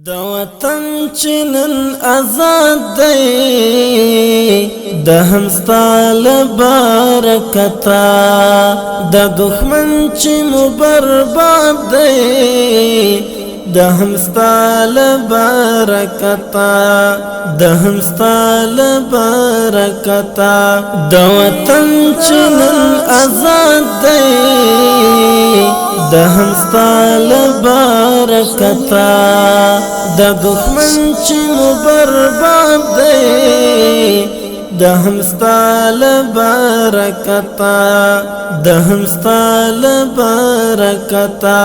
د وطن چې نن آزاد دی د همستا له برکته د دښمن چې مو برباد دی د همستا له برکته د همستا له برکته د وطن چې نن آزاد دی د همستا له برکته د دښمن چې مو برباد دی د همستا له برکته د همستا له برکته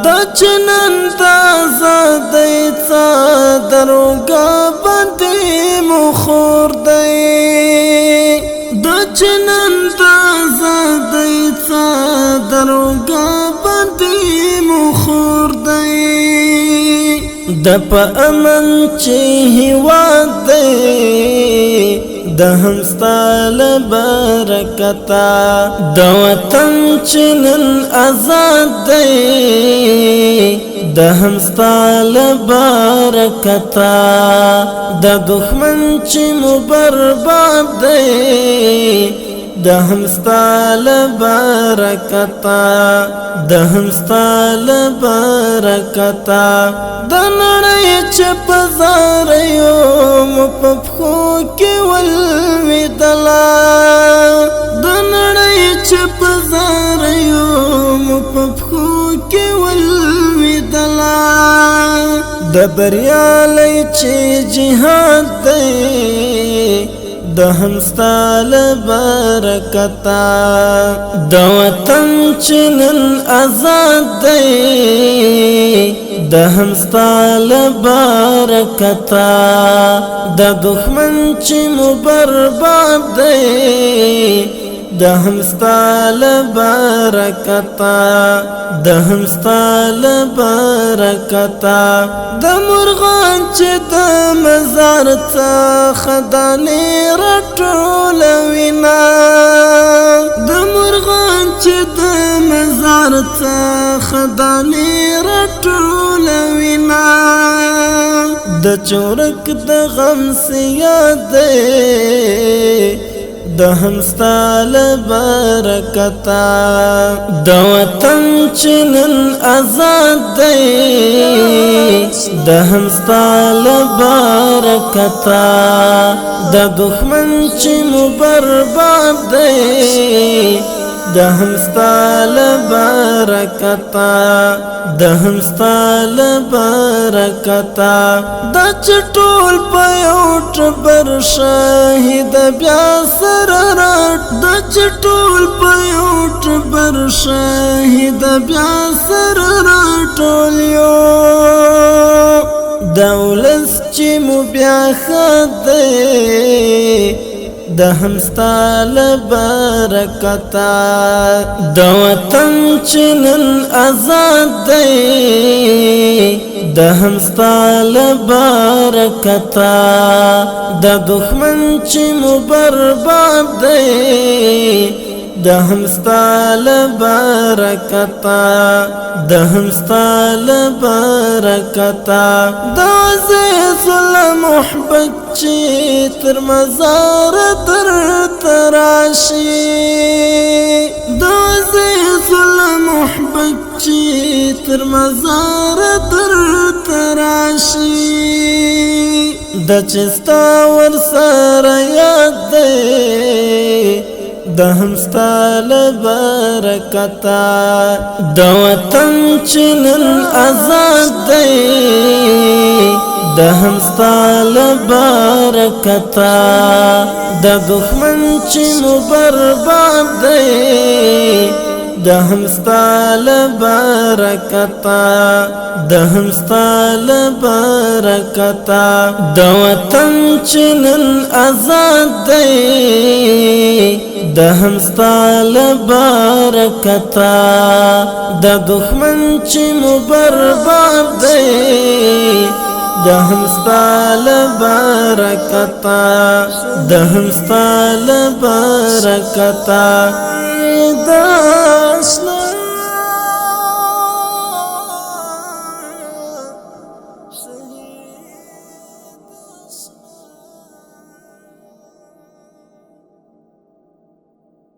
د چنن تازه دی څادرګه باندې مو خور دی د چنن تازه دی څادرګه باندې مو خور دی د په امن چې هیواد دی د همستا له برکته د وطن چې نن آزاد دی د همستا له برکته د دښمن چې مو برباد دی د همستا له برکته د همستا له برکته د نړۍ چې په زاریو مو په پښو کې ولوېدله د نړۍ چې په زاریو مو په پښو کې ولوېدله د بریالۍ چې جهاد دی د همستا له برکته د وطن چې نن آزاد دی د همستا له برکته د دښمن چې مو برباد دی د همستا له برکته د همستا له برکته د مرغان چې د مزار څخه دانې راټولوینه د مرغان چې د مزار څخه دانې راټولوینه د چورک د غم سیاد دی د همستا له برکته د وطن چې نن آزاد دی د همستا له برکته د دښمن چې مو برباد دی د همستا له برکته د همستا له برکته د چټول په یو ټبر شهید بیا سره راټ د چټول په یو ټبر شهید بیا سره راټول یو د ولس چې مو بیا خدای د همستا له برکته د وطن چې نن آزاد دی د همستا له برکته د دښمن چې مو برباد دی د همستا له برکته د همستا له برکته د عزیز محبت چې تر مزار درته راشي د عزیز محبت چې تر مزار درته راشي د چستا ورسره یاد دی د همستا له برکته د وطن چې نن آزاد دی د همستا له برکته د دښمن چې مو برباد دی د همستا له برکته د همستا له برکته د وطن چې نن آزاد دی د همستا له برکته د دښمن چې مو برباد دی د همستا له برکته د همستا له برکته د